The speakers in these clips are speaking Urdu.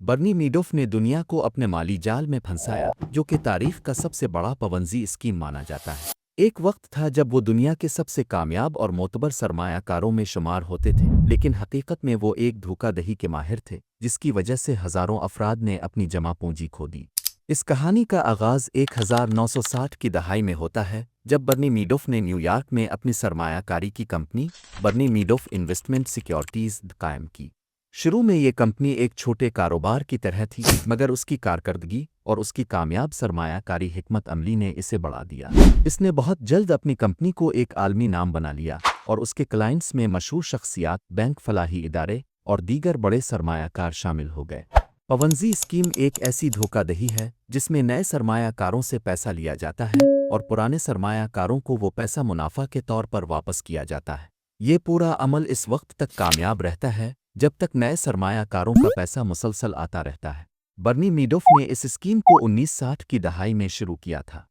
برنی میڈوف نے دنیا کو اپنے مالی جال میں پھنسایا جو کہ تاریخ کا سب سے بڑا پونزی اسکیم مانا جاتا ہے۔ ایک وقت تھا جب وہ دنیا کے سب سے کامیاب اور معتبر سرمایہ کاروں میں شمار ہوتے تھے، لیکن حقیقت میں وہ ایک دھوکہ دہی کے ماہر تھے جس کی وجہ سے ہزاروں افراد نے اپنی جمع پونجی کھو دی۔ اس کہانی کا آغاز 1960 کی دہائی میں ہوتا ہے جب برنی میڈوف نے نیو یارک میں اپنی سرمایہ کاری کی کمپنی برنی میڈوف انویسٹمنٹ سیکیورٹیز قائم کی۔ شروع میں یہ کمپنی ایک چھوٹے کاروبار کی طرح تھی، مگر اس کی کارکردگی اور اس کی کامیاب سرمایہ کاری حکمت عملی نے اسے بڑھا دیا۔ اس نے بہت جلد اپنی کمپنی کو ایک عالمی نام بنا لیا اور اس کے کلائنٹس میں مشہور شخصیات، بینک، فلاحی ادارے اور دیگر بڑے سرمایہ کار شامل ہو گئے۔ پونزی اسکیم ایک ایسی دھوکہ دہی ہے جس میں نئے سرمایہ کاروں سے پیسہ لیا جاتا ہے اور پرانے سرمایہ کاروں کو وہ پیسہ منافع کے طور پر واپس کیا جاتا ہے۔ یہ پورا عمل اس وقت تک کامیاب رہتا ہے جب تک نئے سرمایہ کاروں کا پیسہ مسلسل آتا رہتا ہے۔ برنی میڈوف نے اس اسکیم کو 1960 کی دہائی میں شروع کیا تھا۔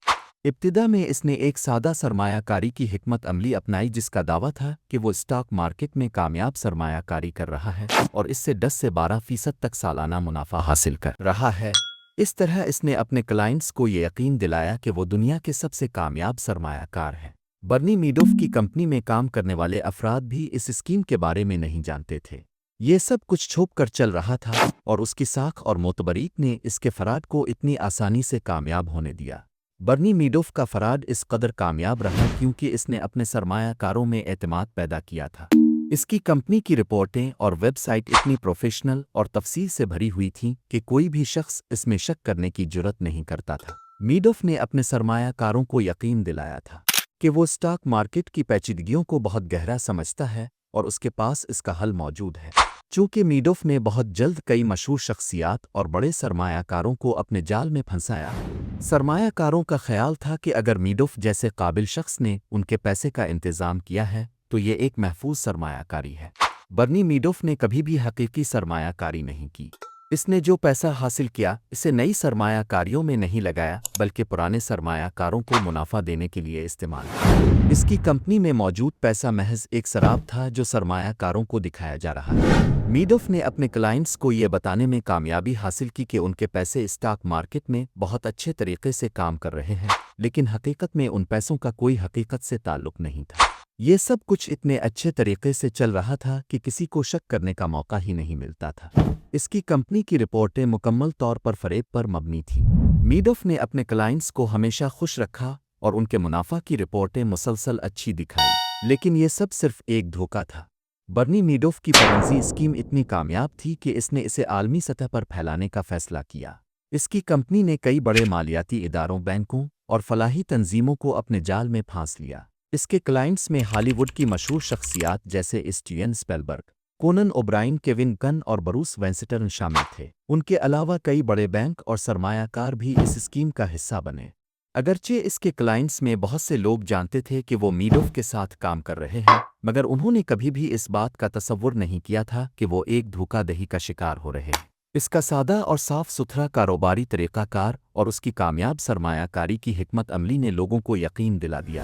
ابتدا میں اس نے ایک سادہ سرمایہ کاری کی حکمت عملی اپنائی جس کا دعویٰ تھا کہ وہ اسٹاک مارکیٹ میں کامیاب سرمایہ کاری کر رہا ہے اور اس سے 10 سے 12% تک سالانہ منافع حاصل کر رہا ہے۔ اس طرح اس نے اپنے کلائنٹس کو یہ یقین دلایا کہ وہ دنیا کے سب سے کامیاب سرمایہ کار ہیں۔ برنی میڈوف کی کمپنی میں کام کرنے والے افراد بھی اس اسکیم کے بارے میں نہیں جانتے تھے۔ یہ سب کچھ چھپ کر چل رہا تھا اور اس کی ساکھ اور معتبریت نے اس کے فراڈ کو اتنی آسانی سے کامیاب ہونے دیا۔ برنی میڈوف کا فراڈ اس قدر کامیاب رہا کیونکہ اس نے اپنے سرمایہ کاروں میں اعتماد پیدا کیا تھا۔ اس کی کمپنی کی رپورٹیں اور ویب سائٹ اتنی پروفیشنل اور تفصیل سے بھری ہوئی تھیں کہ کوئی بھی شخص اس میں شک کرنے کی جرات نہیں کرتا تھا۔ میڈوف نے اپنے سرمایہ کاروں کو یقین دلایا تھا کہ وہ اسٹاک مارکیٹ کی پیچیدگیوں کو بہت گہرا سمجھتا ہے اور اس کے پاس اس کا حل موجود ہے۔ چونکہ میڈوف نے بہت جلد کئی مشہور شخصیات اور بڑے سرمایہ کاروں کو اپنے جال میں پھنسایا، سرمایہ کاروں کا خیال تھا کہ اگر میڈوف جیسے قابل شخص نے ان کے پیسے کا انتظام کیا ہے تو یہ ایک محفوظ سرمایہ کاری ہے۔ برنی میڈوف نے کبھی بھی حقیقی سرمایہ کاری نہیں کی۔ اس نے جو پیسہ حاصل کیا اسے نئی سرمایہ کاریوں میں نہیں لگایا بلکہ پرانے سرمایہ کاروں کو منافع دینے کے لیے استعمال کیا۔ اس کی کمپنی میں موجود پیسہ محض ایک سراب تھا جو سرمایہ کاروں کو دکھایا جا رہا تھا۔ میڈوف نے اپنے کلائنٹس کو یہ بتانے میں کامیابی حاصل کی کہ ان کے پیسے اسٹاک مارکیٹ میں بہت اچھے طریقے سے کام کر رہے ہیں، لیکن حقیقت میں ان پیسوں کا کوئی حقیقت سے تعلق نہیں تھا۔ یہ سب کچھ اتنے اچھے طریقے سے چل رہا تھا کہ کسی کو شک کرنے کا موقع ہی نہیں ملتا تھا۔ اس کی کمپنی کی رپورٹیں مکمل طور پر فریب پر مبنی تھیں۔ میڈوف نے اپنے کلائنٹس کو ہمیشہ خوش رکھا اور ان کے منافع کی رپورٹیں مسلسل اچھی دکھائی، لیکن یہ سب صرف ایک دھوکہ تھا۔ برنی میڈوف کی پونزی اسکیم اتنی کامیاب تھی کہ اس نے اسے عالمی سطح پر پھیلانے کا فیصلہ کیا۔ اس کی کمپنی نے کئی بڑے مالیاتی اداروں، بینکوں اور فلاحی تنظیموں کو اپنے جال میں پھانس لیا۔ اس کے کلائنٹس میں ہالی ووڈ کی مشہور شخصیات جیسے اسٹیون اسپیلبرگ، کونن اوبرائن، کیون کن اور بروس وینسٹرن شامل تھے۔ ان کے علاوہ کئی بڑے بینک اور سرمایہ کار بھی اس اسکیم کا حصہ بنے۔ اگرچہ اس کے کلائنٹس میں بہت سے لوگ جانتے تھے کہ وہ میڈوف کے ساتھ کام کر رہے ہیں، مگر انہوں نے کبھی بھی اس بات کا تصور نہیں کیا تھا کہ وہ ایک دھوکہ دہی کا شکار ہو رہے ہیں۔ اس کا سادہ اور صاف ستھرا کاروباری طریقہ کار اور اس کی کامیاب سرمایہ کاری کی حکمت عملی نے لوگوں کو یقین دلا دیا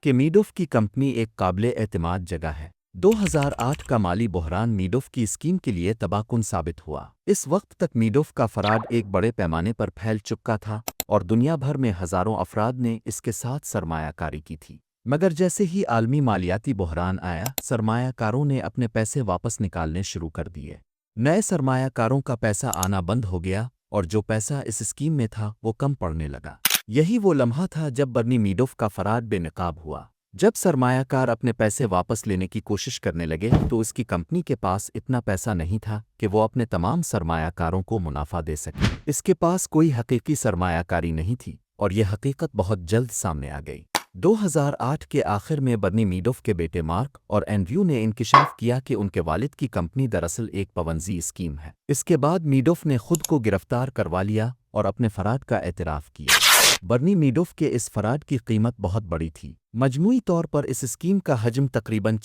کہ میڈوف کی کمپنی ایک قابل اعتماد جگہ ہے۔ 2008 کا مالی بحران میڈوف کی اسکیم کے لیے تباہ کن ثابت ہوا۔ اس وقت تک میڈوف کا فراڈ ایک بڑے پیمانے پر پھیل چکا تھا اور دنیا بھر میں ہزاروں افراد نے اس کے ساتھ سرمایہ کاری کی تھی۔ مگر جیسے ہی عالمی مالیاتی بحران آیا، سرمایہ کاروں نے اپنے پیسے واپس نکالنے شروع کر دیے۔ نئے سرمایہ کاروں کا پیسہ آنا بند ہو گیا اور جو پیسہ اس اسکیم میں تھا وہ کم پڑنے لگا۔ یہی وہ لمحہ تھا جب برنی میڈوف کا فراڈ بے نقاب ہوا۔ جب سرمایہ کار اپنے پیسے واپس لینے کی کوشش کرنے لگے تو اس کی کمپنی کے پاس اتنا پیسہ نہیں تھا کہ وہ اپنے تمام سرمایہ کاروں کو منافع دے سکے۔ اس کے پاس کوئی حقیقی سرمایہ کاری نہیں تھی اور یہ حقیقت بہت جلد سامنے آ گئی۔ 2008 کے آخر میں برنی میڈوف کے بیٹے مارک اور اینڈریو نے انکشاف کیا کہ ان کے والد کی کمپنی دراصل ایک پونزی اسکیم ہے۔ اس کے بعد میڈوف نے خود کو گرفتار کروا لیا اور اپنے فراڈ کا اعتراف کیا۔ برنی میڈوف کے اس فراڈ کی قیمت بہت بڑی تھی۔ مجموعی طور پر اس اسکیم کا حجم تقریباً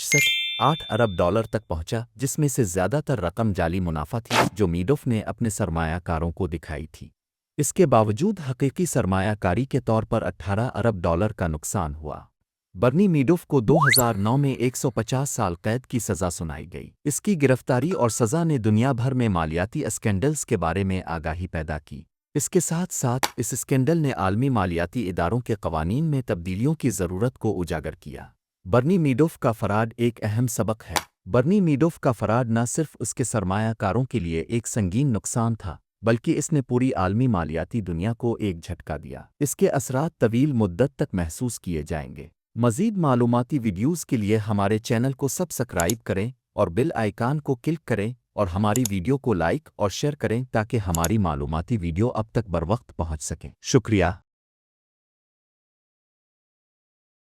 8 ارب ڈالر تک پہنچا، جس میں سے زیادہ تر رقم جعلی منافع تھی جو میڈوف نے اپنے سرمایہ کاروں کو دکھائی تھی۔ اس کے باوجود حقیقی سرمایہ کاری کے طور پر 18 ارب ڈالر کا نقصان ہوا۔ برنی میڈوف کو 2009 میں 150 سال قید کی سزا سنائی گئی۔ اس کی گرفتاری اور سزا نے دنیا بھر میں مالیاتی اسکینڈلز کے بارے میں آگاہی پیدا کی۔ اس کے ساتھ ساتھ اس اسکینڈل نے عالمی مالیاتی اداروں کے قوانین میں تبدیلیوں کی ضرورت کو اجاگر کیا۔ برنی میڈوف کا فراڈ ایک اہم سبق ہے۔ برنی میڈوف کا فراڈ نہ صرف اس کے سرمایہ کاروں کے لیے ایک سنگین نقصان تھا، بلکہ اس نے پوری عالمی مالیاتی دنیا کو ایک جھٹکا دیا۔ اس کے اثرات طویل مدت تک محسوس کیے جائیں گے۔ مزید معلوماتی ویڈیوز کے لیے ہمارے چینل کو سبسکرائب کریں اور بیل آئیکن کو کلک کریں اور ہماری ویڈیو کو لائک اور شیئر کریں تاکہ ہماری معلوماتی ویڈیو اب تک بروقت پہنچ سکیں۔ شکریہ۔